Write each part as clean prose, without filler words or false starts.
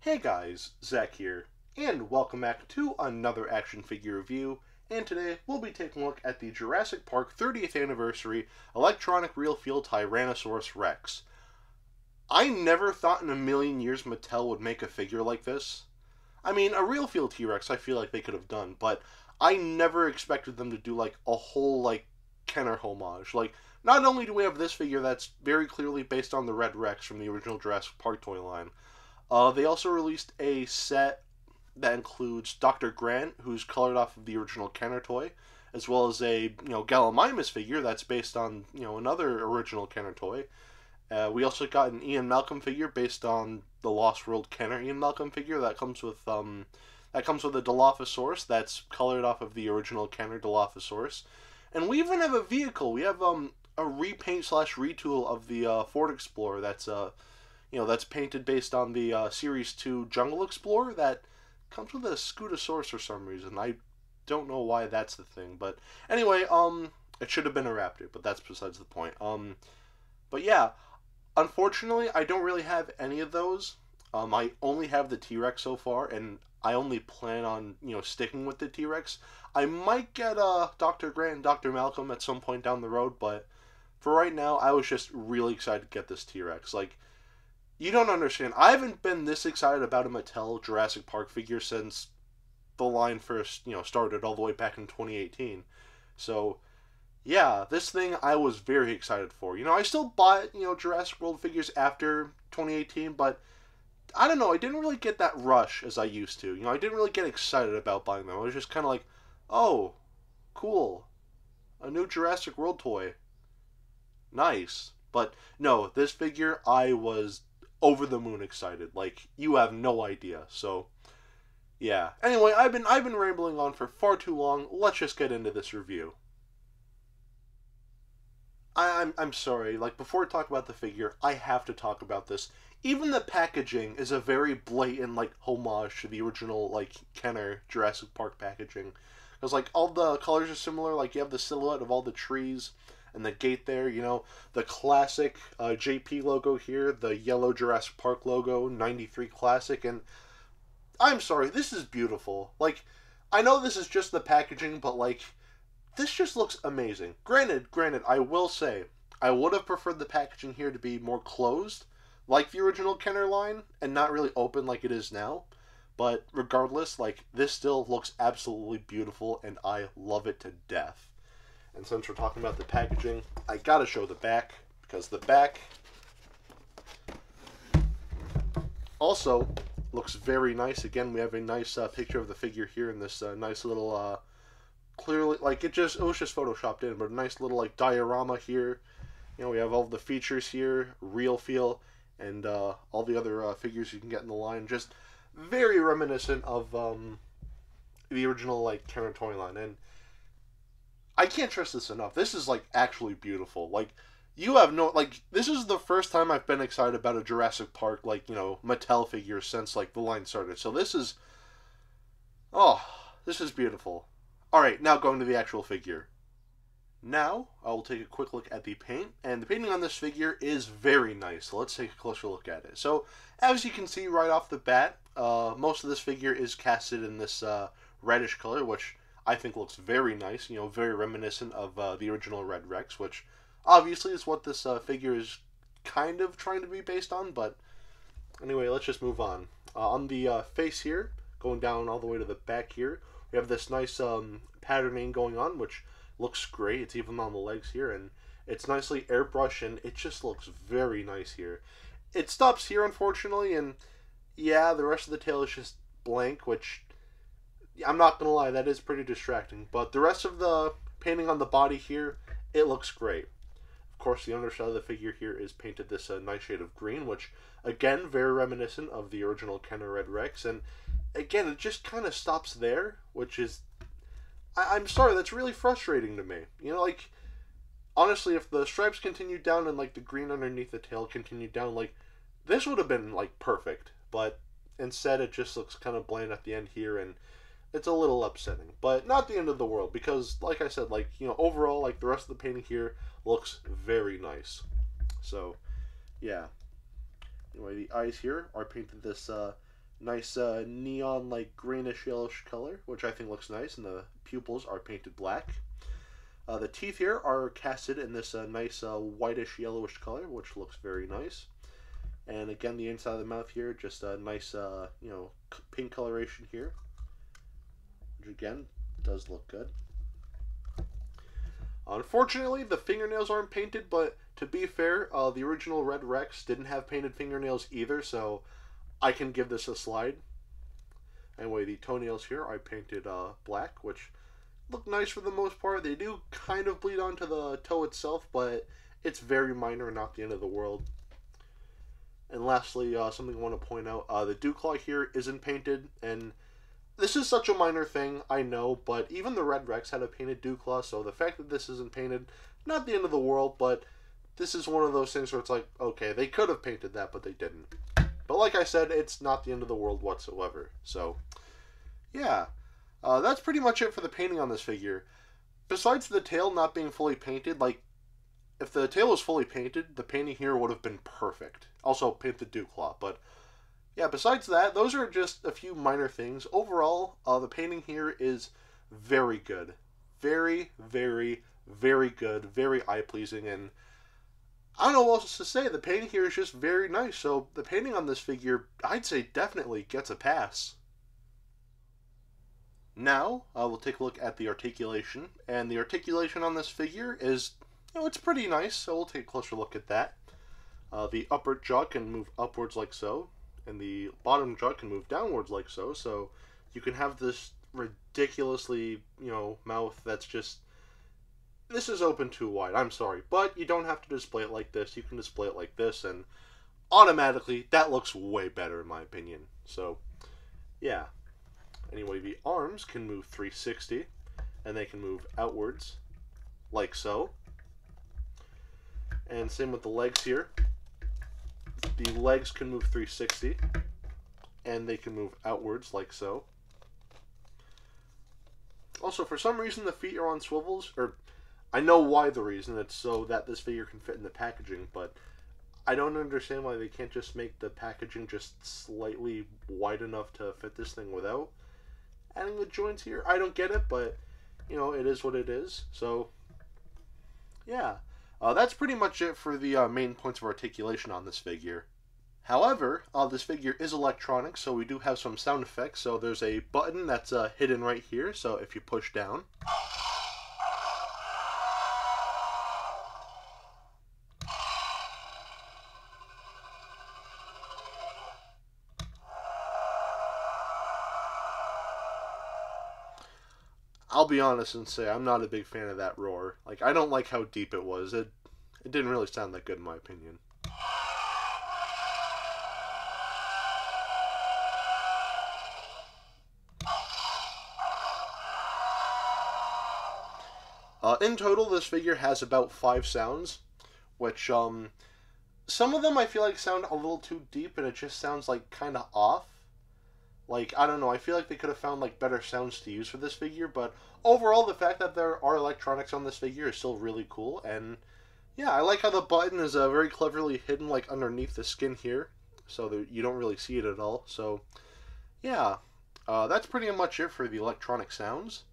Hey guys, Zack here, and welcome back to another action figure review, and today we'll be taking a look at the Jurassic Park 30th Anniversary Electronic Real Feel Tyrannosaurus Rex. I never thought in a million years Mattel would make a figure like this. I mean, a real feel T-Rex I feel like they could have done, but I never expected them to do like a whole like Kenner homage. Like, not only do we have this figure that's very clearly based on the Red Rex from the original Jurassic Park toy line, they also released a set that includes Dr. Grant, who's colored off of the original Kenner toy, as well as a Gallimimus figure that's based on another original Kenner toy. We also got an Ian Malcolm figure based on the Lost World Kenner Ian Malcolm figure that comes with a Dilophosaurus that's colored off of the original Kenner Dilophosaurus, and we even have a vehicle. We have a repaint slash retool of the Ford Explorer that's painted based on the Series 2 Jungle Explorer that comes with a Scutosaurus for some reason. I don't know why that's the thing, but anyway, it should have been a Raptor, but that's besides the point. But yeah, unfortunately, I don't really have any of those. I only have the T-Rex so far, and I only plan on, sticking with the T-Rex. I might get Dr. Grant and Dr. Malcolm at some point down the road, but for right now, I was just really excited to get this T-Rex. Like, you don't understand. I haven't been this excited about a Mattel Jurassic Park figure since the line first, started all the way back in 2018. So, yeah, this thing I was very excited for. I still bought, Jurassic World figures after 2018, but I don't know, I didn't really get that rush as I used to. I didn't really get excited about buying them. I was just kind of like, oh, cool. A new Jurassic World toy. Nice. But no, this figure, I was over the moon excited. Like, you have no idea. So, yeah. Anyway, I've been rambling on for far too long. Let's just get into this review. I'm sorry. Like, before I talk about the figure, I have to talk about this. Even the packaging is a very blatant, like, homage to the original, like, Kenner Jurassic Park packaging. Because, like, all the colors are similar. Like, you have the silhouette of all the trees and the gate there, the classic JP logo here, the yellow Jurassic Park logo, 93 Classic, and I'm sorry, this is beautiful. Like, I know this is just the packaging, but, like, this just looks amazing. Granted, I will say, I would have preferred the packaging here to be more closed, like the original Kenner line, and not really open like it is now. But regardless, like, this still looks absolutely beautiful, and I love it to death. And since we're talking about the packaging, I gotta show the back, because the back also looks very nice. Again, we have a nice picture of the figure here in this nice little, clearly, like, it was just photoshopped in, but a nice little, like, diorama here. We have all the features here, real feel, and all the other figures you can get in the line. Just very reminiscent of the original, like, Kenner toy line. And I can't stress this enough. This is, like, actually beautiful. Like, you have no, like, this is the first time I've been excited about a Jurassic Park, like, Mattel figure since, like, the line started. So this is beautiful. Alright, now going to the actual figure. Now, I will take a quick look at the paint, and the painting on this figure is very nice. So let's take a closer look at it. So, as you can see right off the bat, most of this figure is casted in this reddish color, which I think looks very nice, very reminiscent of the original Red Rex, which obviously is what this figure is kind of trying to be based on, but anyway, let's just move on. On the face here, going down all the way to the back here, we have this nice patterning going on, which looks great. It's even on the legs here, and it's nicely airbrushed, and it just looks very nice here. It stops here, unfortunately, and yeah, the rest of the tail is just blank, which I'm not going to lie, that is pretty distracting. But the rest of the painting on the body here, it looks great. Of course, the underside of the figure here is painted this nice shade of green, which, again, very reminiscent of the original Kenner Red Rex. And, again, it just kind of stops there, which is, I'm sorry, that's really frustrating to me. Like, honestly, if the stripes continued down and, like, the green underneath the tail continued down, like, this would have been, like, perfect. But instead, it just looks kind of bland at the end here, and it's a little upsetting, but not the end of the world, because, like I said, like, overall, like, the rest of the painting here looks very nice. So, yeah. Anyway, the eyes here are painted this Nice neon like greenish yellowish color, which I think looks nice, and the pupils are painted black. The teeth here are casted in this nice whitish yellowish color, which looks very nice. And again, the inside of the mouth here, just a nice pink coloration here, which again does look good. Unfortunately, the fingernails aren't painted, but to be fair, the original Red Rex didn't have painted fingernails either, so I can give this a slide. Anyway, the toenails here I painted black, which look nice for the most part. They do kind of bleed onto the toe itself, but it's very minor, not the end of the world. And lastly, something I want to point out, the dew claw here isn't painted, and this is such a minor thing, I know, but even the Red Rex had a painted dew claw, so the fact that this isn't painted, not the end of the world, but this is one of those things where it's like, okay, they could have painted that, but they didn't. But like I said, it's not the end of the world whatsoever. So, yeah. That's pretty much it for the painting on this figure. Besides the tail not being fully painted, like, if the tail was fully painted, the painting here would have been perfect. Also, paint the dew claw. But, yeah, besides that, those are just a few minor things. Overall, the painting here is very good. Very, very, very good. Very eye-pleasing, and I don't know what else to say. The painting here is just very nice. So the painting on this figure, I'd say definitely gets a pass. Now, we'll take a look at the articulation. And the articulation on this figure is, it's pretty nice. So we'll take a closer look at that. The upper jaw can move upwards like so. And the bottom jaw can move downwards like so. So you can have this ridiculously, mouth that's just... This is open too wide, I'm sorry, but you don't have to display it like this. You can display it like this, and automatically, that looks way better in my opinion. So, yeah. Anyway, the arms can move 360, and they can move outwards, like so. And same with the legs here. The legs can move 360, and they can move outwards, like so. Also, for some reason, the feet are on swivels, or... I know why the reason. It's so that this figure can fit in the packaging, but I don't understand why they can't just make the packaging just slightly wide enough to fit this thing without adding the joints here. I don't get it, but, it is what it is. So, yeah. That's pretty much it for the main points of articulation on this figure. However, this figure is electronic, so we do have some sound effects. So there's a button that's hidden right here, so if you push down... I'll be honest and say I'm not a big fan of that roar. Like, I don't like how deep it was. It didn't really sound that good in my opinion. In total, this figure has about 5 sounds, which, some of them I feel like sound a little too deep and it just sounds like kind of off. Like, I don't know, I feel like they could have found, like, better sounds to use for this figure, but overall, the fact that there are electronics on this figure is still really cool, and yeah, I like how the button is very cleverly hidden, like, underneath the skin here, so that you don't really see it at all, so yeah, that's pretty much it for the electronic sounds.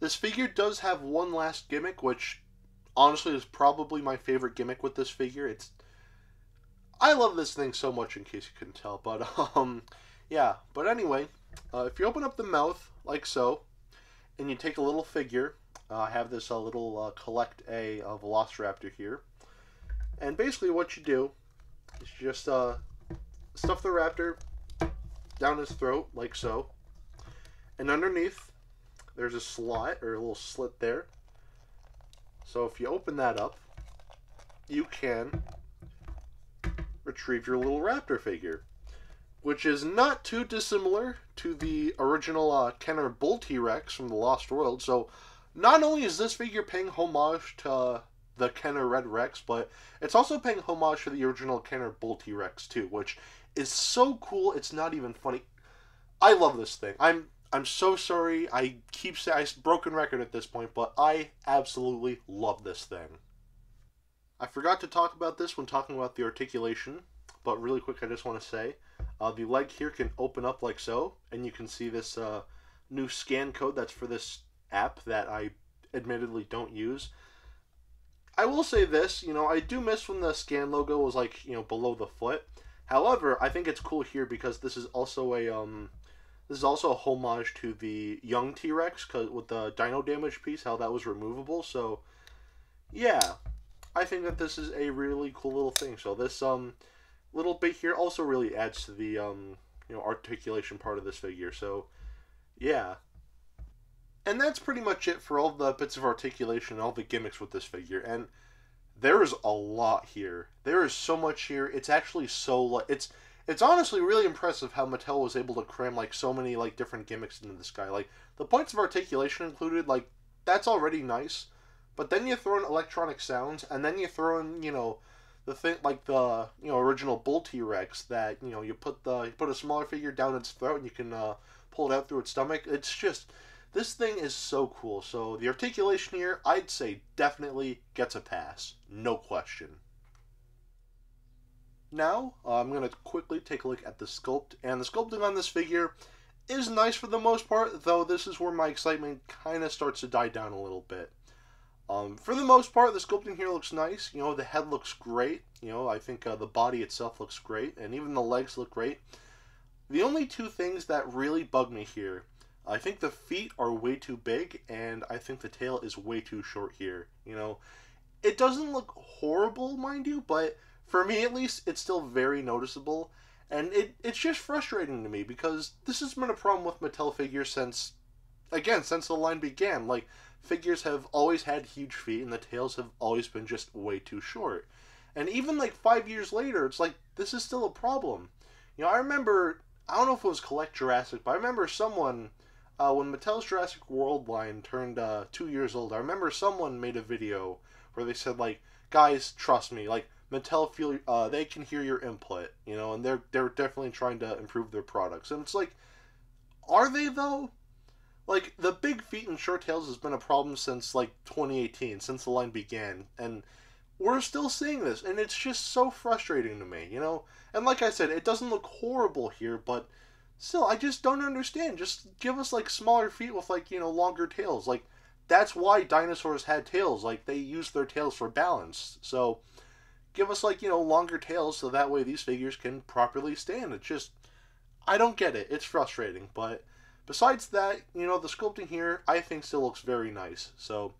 This figure does have one last gimmick, which, honestly, is probably my favorite gimmick with this figure. I love this thing so much, in case you couldn't tell, but, yeah, but anyway, if you open up the mouth, like so, and you take a little figure, I have this little collect a Velociraptor here, and basically what you do is you just stuff the raptor down his throat, like so, and underneath there's a slot, or a little slit there, so if you open that up, you can retrieve your little raptor figure, which is not too dissimilar to the original Kenner Bull T-Rex from the Lost World. So not only is this figure paying homage to the Kenner Red Rex, but it's also paying homage to the original Kenner Bull T-Rex too, which is so cool, it's not even funny. I love this thing. I'm so sorry, I keep saying, broken record at this point, but I absolutely love this thing. I forgot to talk about this when talking about the articulation, but really quick I just want to say, The leg here can open up like so, and you can see this new scan code that's for this app that I admittedly don't use. I will say this, I do miss when the scan logo was like, below the foot. However, I think it's cool here because this is also a homage to the young T-Rex, cause with the dino damage piece, how that was removable. So, yeah, I think that this is a really cool little thing. So this little bit here also really adds to the articulation part of this figure. So, yeah. And that's pretty much it for all the bits of articulation and all the gimmicks with this figure. And there is a lot here. There is so much here. It's actually it's honestly really impressive how Mattel was able to cram like so many like different gimmicks into this guy. Like the points of articulation included, like that's already nice. But then you throw in electronic sounds, and then you throw in, the thing like the original Bull T-Rex that you put a smaller figure down its throat and you can pull it out through its stomach. It's just, this thing is so cool. So the articulation here, I'd say definitely gets a pass, no question. Now I'm gonna quickly take a look at the sculpt, and the sculpting on this figure is nice for the most part, though this is where my excitement kind of starts to die down a little bit. For the most part, the sculpting here looks nice. The head looks great. I think the body itself looks great, and even the legs look great. The only two things that really bug me here, I think the feet are way too big, and I think the tail is way too short here. It doesn't look horrible, mind you, but for me at least, it's still very noticeable, and it's just frustrating to me, because this has been a problem with Mattel figures since the line began. Like, figures have always had huge feet, and the tails have always been just way too short. And even like 5 years later, it's like, this is still a problem. I remember, I don't know if it was Collect Jurassic, but I remember someone, when Mattel's Jurassic World line turned 2 years old, I remember someone made a video where they said, like, guys, trust me, like, Mattel they can hear your input, and they're definitely trying to improve their products. And it's like, are they though? Like, the big feet and short tails has been a problem since, like, 2018, since the line began, and we're still seeing this, and it's just so frustrating to me, And like I said, it doesn't look horrible here, but still, I just don't understand. Just give us, like, smaller feet with, like, longer tails. Like, that's why dinosaurs had tails. Like, they used their tails for balance. So, give us, like, longer tails so that way these figures can properly stand. It's just, I don't get it. It's frustrating, but besides that, the sculpting here, I think still looks very nice. So,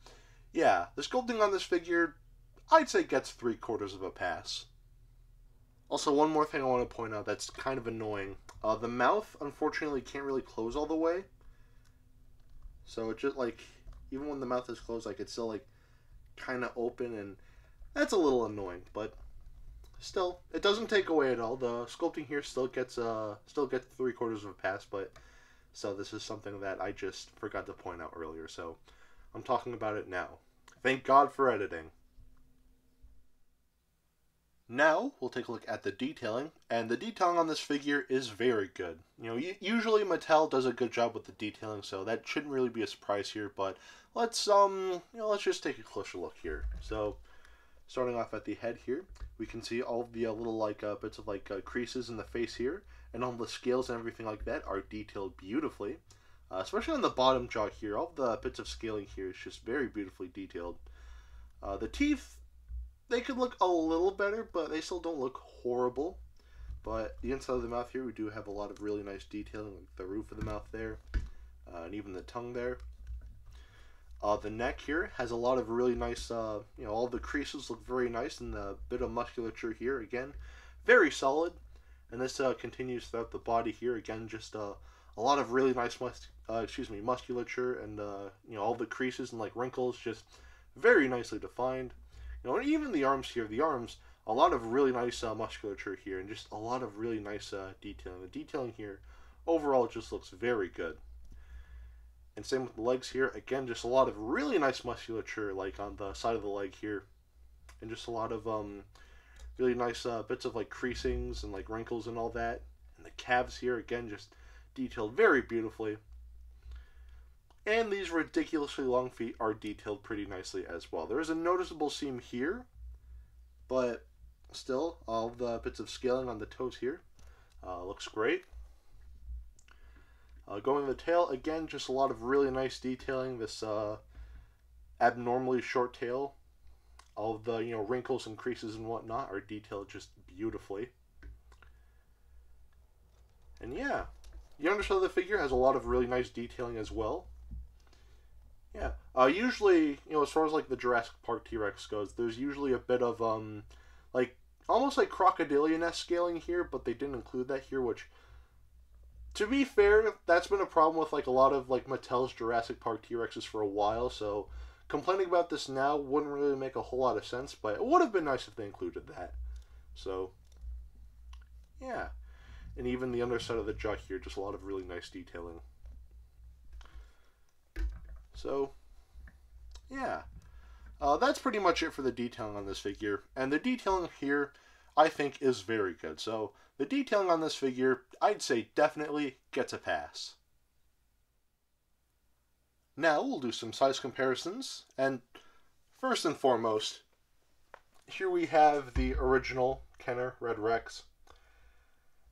yeah, the sculpting on this figure, I'd say gets 3/4 of a pass. Also, one more thing I want to point out that's kind of annoying. The mouth, unfortunately, can't really close all the way. So, it just, like, even when the mouth is closed, like, it's still, like, kind of open, and that's a little annoying, but still, it doesn't take away at all. The sculpting here still gets 3/4 of a pass, but so this is something that I just forgot to point out earlier, so I'm talking about it now. Thank God for editing. Now, we'll take a look at the detailing, and the detailing on this figure is very good. Usually Mattel does a good job with the detailing, so that shouldn't really be a surprise here, but let's just take a closer look here. So, starting off at the head here, we can see all the little, like, bits of, like, creases in the face here, and all the scales and everything like that are detailed beautifully. Especially on the bottom jaw here, all the bits of scaling here is just very beautifully detailed. The teeth, they could look a little better, but they still don't look horrible. But the inside of the mouth here, we do have a lot of really nice detailing, like the roof of the mouth there, and even the tongue there. The neck here has a lot of really nice, all the creases look very nice, and the bit of musculature here, again, very solid. And this continues throughout the body here, again, just a lot of really nice musculature, and all the creases and like wrinkles just very nicely defined. And even the arms here, a lot of really nice musculature here, and just a lot of really nice detailing. The detailing here overall just looks very good. And same with the legs here, again, just a lot of really nice musculature, like on the side of the leg here, and just a lot of really nice bits of like creasings and like wrinkles and all that. And the calves here, again, just detailed very beautifully. And these ridiculously long feet are detailed pretty nicely as well. There is a noticeable seam here, but still, all the bits of scaling on the toes here Looks great. Going to the tail, again, just a lot of really nice detailing. This abnormally short tail. All of the, wrinkles and creases and whatnot are detailed just beautifully. And yeah, the underside of the figure has a lot of really nice detailing as well. Yeah, usually, as far as like the Jurassic Park T-Rex goes, there's usually a bit of like almost like crocodilian-esque scaling here, but they didn't include that here, which, to be fair, that's been a problem with like a lot of like Mattel's Jurassic Park T-Rexes for a while, so complaining about this now wouldn't really make a whole lot of sense, but it would have been nice if they included that. So, yeah. And even the underside of the jaw here, just a lot of really nice detailing. So, yeah. That's pretty much it for the detailing on this figure. And the detailing here, I think, is very good. So, the detailing on this figure, I'd say definitely gets a pass. Now, we'll do some size comparisons. And first and foremost, here we have the original Kenner Red Rex.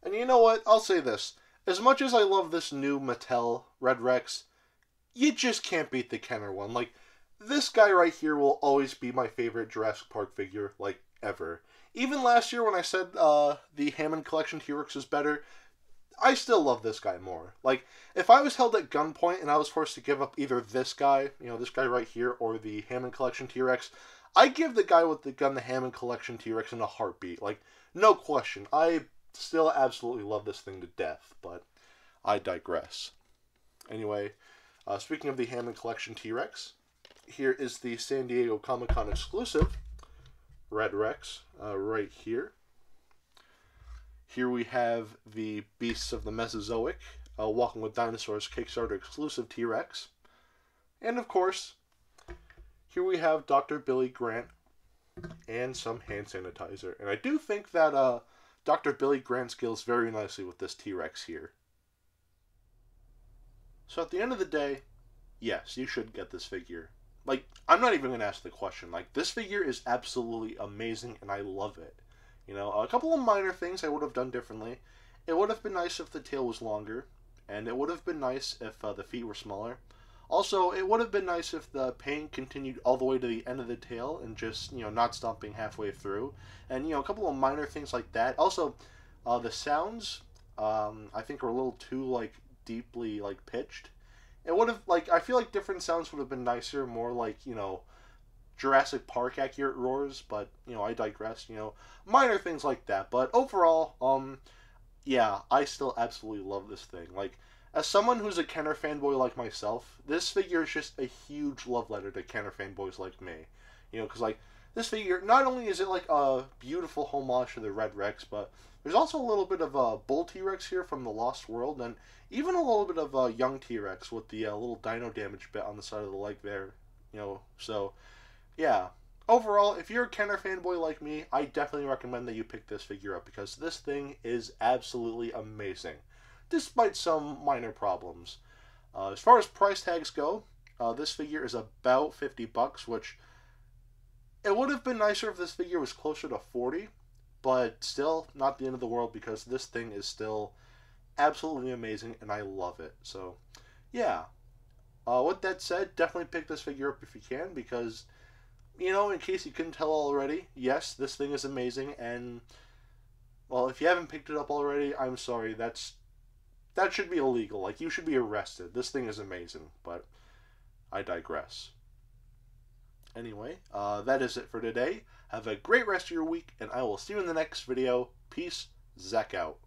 And you know what? I'll say this. As much as I love this new Mattel Red Rex, you just can't beat the Kenner one. Like, this guy right here will always be my favorite Jurassic Park figure, like, ever. Even last year when I said the Hammond Collection T-Rex is better, I still love this guy more. Like, if I was held at gunpoint and I was forced to give up either this guy, this guy right here, or the Hammond Collection T-Rex, I'd give the guy with the gun the Hammond Collection T-Rex in a heartbeat. Like, no question. I still absolutely love this thing to death, but I digress. Anyway, speaking of the Hammond Collection T-Rex, here is the San Diego Comic-Con exclusive Red Rex right here. Here we have the Beasts of the Mesozoic, Walking with Dinosaurs Kickstarter exclusive T-Rex. And of course, here we have Dr. Billy Grant and some hand sanitizer. And I do think that Dr. Billy Grant scales very nicely with this T-Rex here. So at the end of the day, yes, you should get this figure. Like, I'm not even going to ask the question. Like, this figure is absolutely amazing, and I love it. A couple of minor things I would have done differently. It would have been nice if the tail was longer, and it would have been nice if the feet were smaller. Also, it would have been nice if the paint continued all the way to the end of the tail and just, not stopping halfway through. And, a couple of minor things like that. Also, the sounds, I think are a little too, like, deeply, like, pitched. It would have, like, I feel like different sounds would have been nicer, more like, Jurassic Park accurate roars, but, I digress, minor things like that. But overall, yeah, I still absolutely love this thing. Like, as someone who's a Kenner fanboy like myself, this figure is just a huge love letter to Kenner fanboys like me. Because, like, this figure, not only is it, like, a beautiful homage to the Red Rex, but there's also a little bit of a Bull T-Rex here from the Lost World, and even a little bit of a young T-Rex with the little dino damage bit on the side of the leg there. So, yeah. Overall, if you're a Kenner fanboy like me, I definitely recommend that you pick this figure up, because this thing is absolutely amazing, despite some minor problems. As far as price tags go, this figure is about $50, which it would have been nicer if this figure was closer to $40, but still not the end of the world, because this thing is still absolutely amazing and I love it. So, yeah. With that said, definitely pick this figure up if you can, because, in case you couldn't tell already, yes, this thing is amazing, and, well, if you haven't picked it up already, I'm sorry, that should be illegal. Like, you should be arrested. This thing is amazing, but I digress. Anyway, that is it for today. Have a great rest of your week, and I will see you in the next video. Peace, Zack out.